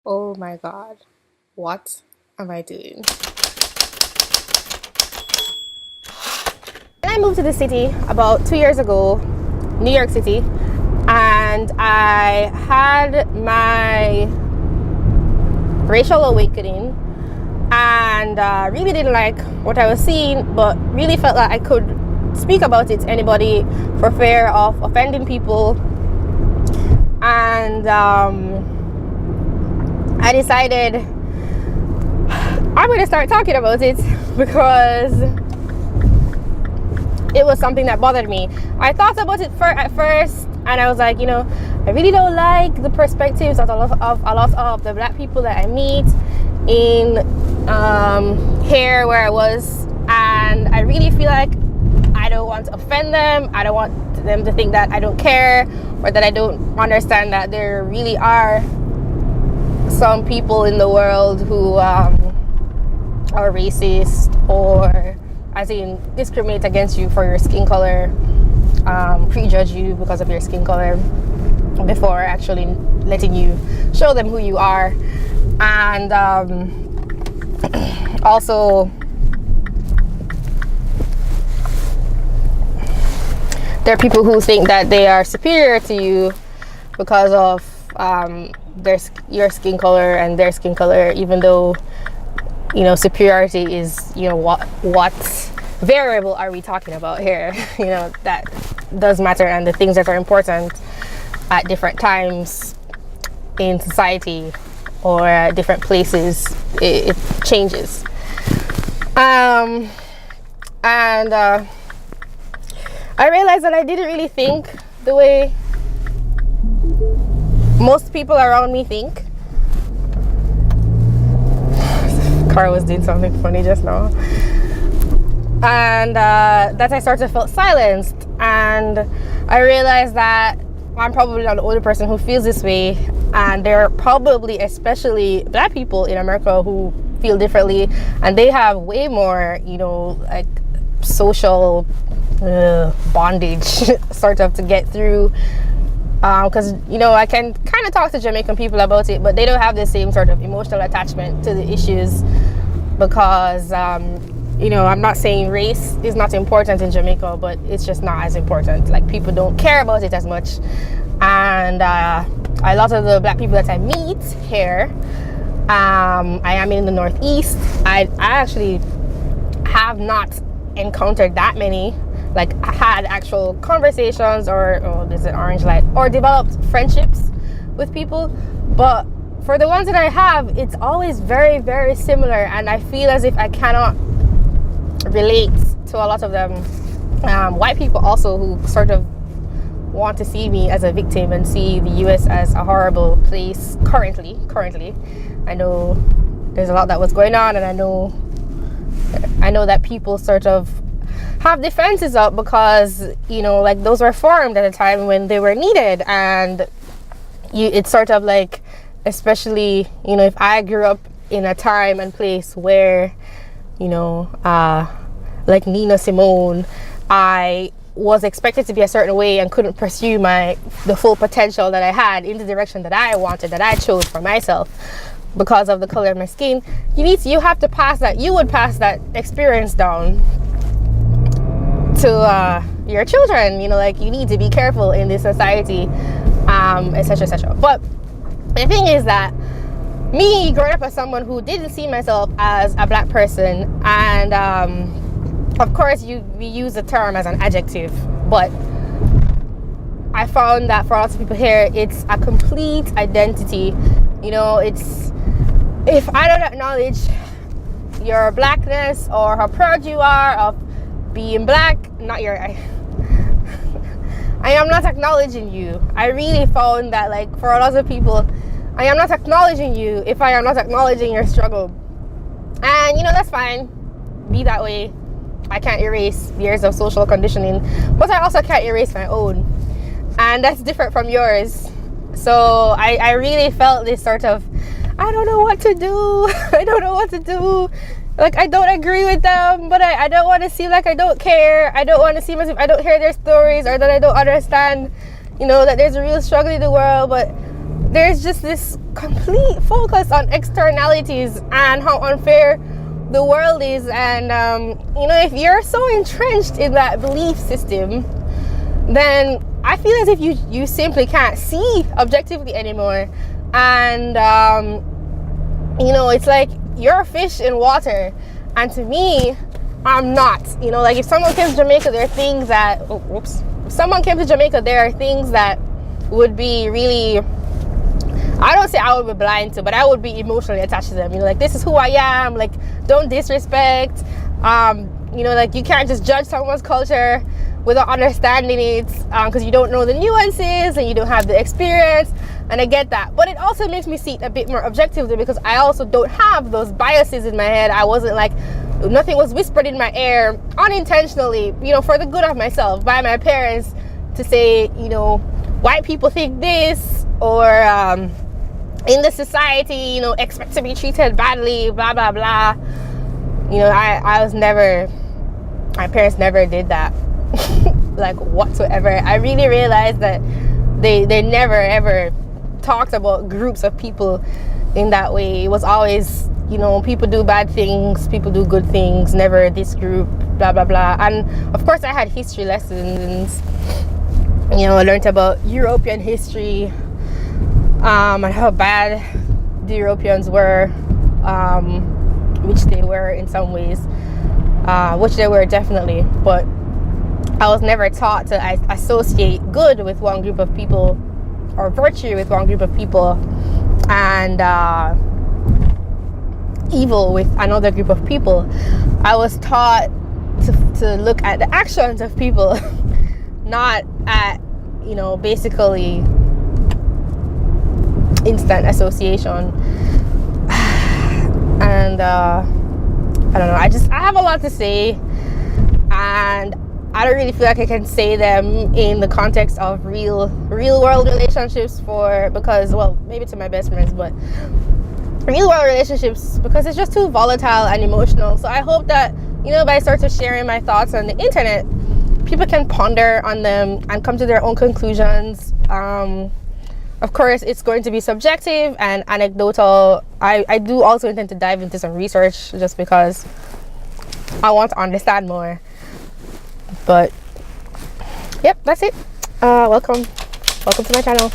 Oh my God, what am I doing? When I moved to the city about 2 years ago, New York City, and I had my racial awakening and really didn't like what I was seeing, but really felt like I could speak about it to anybody for fear of offending people. And I decided I'm going to start talking about it because it was something that bothered me. I thought about it at first, and I was like, I really don't like the perspectives of a lot of the black people that I meet in here where I was, and I really feel like I don't want to offend them. I don't want them to think that I don't care or that I don't understand that there really are some people in the world who are racist or as in discriminate against you for your skin color, prejudge you because of your skin color before actually letting you show them who you are. And also there are people who think that they are superior to you because of your skin color and their skin color, even though superiority is what variable are we talking about here. That does matter, and the things that are important at different times in society or at different places, it changes. And I realized that I didn't really think the way most people around me think. Car was doing something funny just now. And that I sort of felt silenced. And I realized that I'm probably not the only person who feels this way. And there are probably, especially black people in America, who feel differently. And they have way more, like social bondage sort of to get through, because I can kind of talk to Jamaican people about it, but they don't have the same sort of emotional attachment to the issues because I'm not saying race is not important in Jamaica, but it's just not as important. Like, people don't care about it as much. And a lot of the black people that I meet here, I am in the Northeast. I actually have not encountered that many, like I had actual conversations or there's an orange light, or developed friendships with people. But for the ones that I have, it's always very, very similar, and I feel as if I cannot relate to a lot of them. White people also, who sort of want to see me as a victim and see the US as a horrible place currently. I know there's a lot that was going on, and I know that people sort of have defenses up because like those were formed at a time when they were needed. And it's sort of like, especially if I grew up in a time and place where like Nina Simone, I was expected to be a certain way and couldn't pursue the full potential that I had in the direction that I wanted, that I chose for myself because of the color of my skin. You have to pass that. You would pass that experience down to your children. Like, you need to be careful in this society, etc. But the thing is that me growing up as someone who didn't see myself as a black person, and of course we use the term as an adjective, but I found that for lots of people here, it's a complete identity. It's, if I don't acknowledge your blackness or how proud you are of being black, I am not acknowledging you. I really found that, like, for a lot of people, I am not acknowledging you if I am not acknowledging your struggle. And that's fine, be that way. I can't erase years of social conditioning, but I also can't erase my own, and that's different from yours. So I really felt this sort of, I don't know what to do. I don't know what to do. Like, I don't agree with them, but I don't want to seem like I don't care. I don't want to seem as if I don't hear their stories, or that I don't understand, that there's a real struggle in the world. But there's just this complete focus on externalities and how unfair the world is. And you know, if you're so entrenched in that belief system, then I feel as if you simply can't see objectively anymore. And you know, it's like you're a fish in water, and to me, I'm not. You know, like if someone came to Jamaica, there are things that if someone came to Jamaica, there are things that would be really, I don't say I would be blind to, but I would be emotionally attached to them. You know, like, this is who I am, like, don't disrespect. You know, like, you can't just judge someone's culture without understanding it, because you don't know the nuances and you don't have the experience. And I get that, but it also makes me see it a bit more objectively, because I also don't have those biases in my head. I wasn't like, nothing was whispered in my ear unintentionally, you know, for the good of myself, by my parents, to say, you know, white people think this, or in the society, you know, expect to be treated badly, blah blah blah. You know, I was never, my parents never did that like whatsoever. I really realized that they never ever talked about groups of people in that way. It was always, you know, people do bad things, people do good things, never this group, blah blah blah. And of course I had history lessons, you know, I learned about European history, and how bad the Europeans were, which they were in some ways, which they were definitely, but I was never taught to associate good with one group of people, or virtue with one group of people, and evil with another group of people. I was taught to look at the actions of people, not at, you know, basically instant association. And I don't know, I have a lot to say, and I don't really feel like I can say them in the context of real world relationships, because, well, maybe to my best friends, but real world relationships, because it's just too volatile and emotional. So I hope that, you know, by sort of sharing my thoughts on the internet, people can ponder on them and come to their own conclusions. Of course, it's going to be subjective and anecdotal. I do also intend to dive into some research, just because I want to understand more. But yep, that's it. Welcome to my channel.